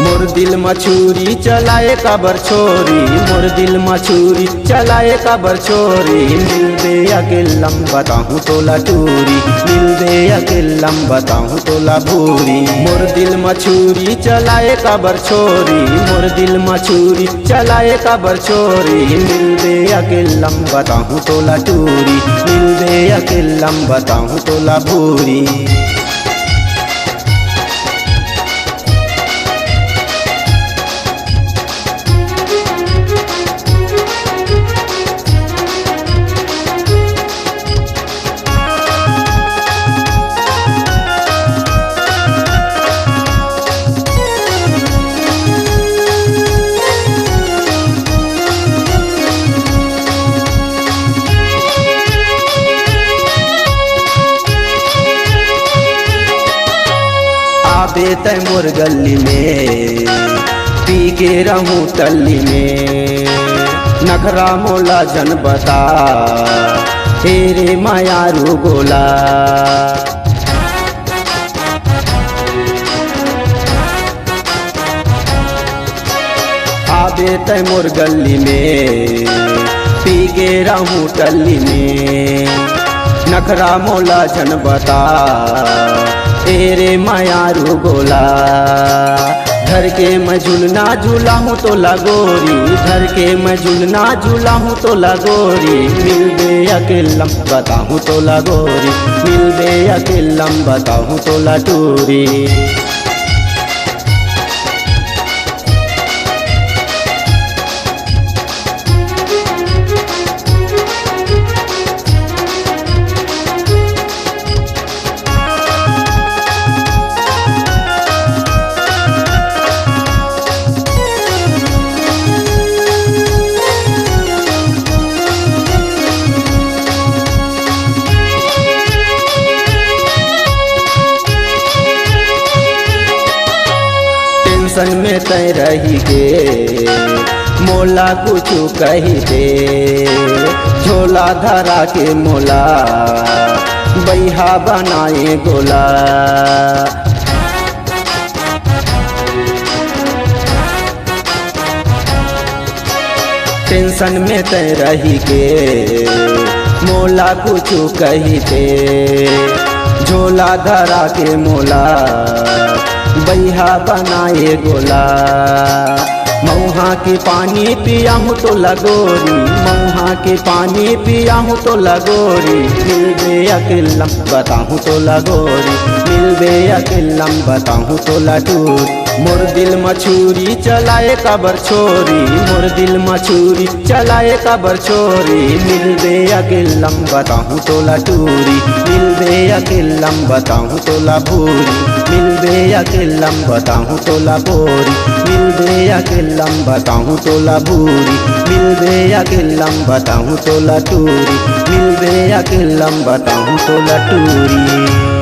मोर दिल मछूरी चलाए काबर छोरी, मोर दिल मछूरी चलाए काबर छोरी। मिल दे अकेलम बताऊँ तोला टूरी, मिल दे अकेलम बताऊँ तोला भूरी। मोर दिल मछूरी चलाए काबर छोरी, मोर दिल मछूरी चलाए काबर छोरी। मिल दे अकेलम बताऊँ तोला टूरी, मिल दे अकेलम बताऊँ तोला भूरी। आबे तय मोर गली में पी के रहूं टल्ली में। नखरा मोला जन बता तेरे मायारू गोला। आबे तय मोर गली में पी के रहूं टल्ली में। नखरा मोला जन बता तेरे मायारू गोला। घर के मैं झूलना झूला हूँ तो लगोरी, घर के मैं झूलना झूला हूँ तो लगोरी। मिल दे अकेलम बताऊँ तो लगोरी, मिल दे अकेलम बताऊँ तो लटूरी। टेंशन में तय रही के मोला कुछ कही दे। झोला धरा के मोला बैहा बनाए गोला। टेंशन में तय रही के मोला कुछ कही दे। झोला धरा के मोला बैहा बनाए गोला। मऊहा के पानी पिया हूँ तो लगोरी, मऊहा के पानी पिया हूँ तो लगोरी। मिल दे अकेलम बताऊँ तो लगोरी, मिल दे अकेलम बताऊँ तो लटूरी। मोर दिल मछूरी चलाए काबर छोरी, मोर दिल मछूरी चलाए काबर छोरी। मिल दे अकेलम बताऊँ तो लटूरी, मिल दे अकेलम बताऊँ तो भूरी। मिल दे अकेलम बताऊँ तो बोरी, मिल दे अकेलम बताऊँ तो भूरी। मिल दे अकेलम बताऊँ तो टूरी, मिल दे अकेलम बताऊँ तो टूरी।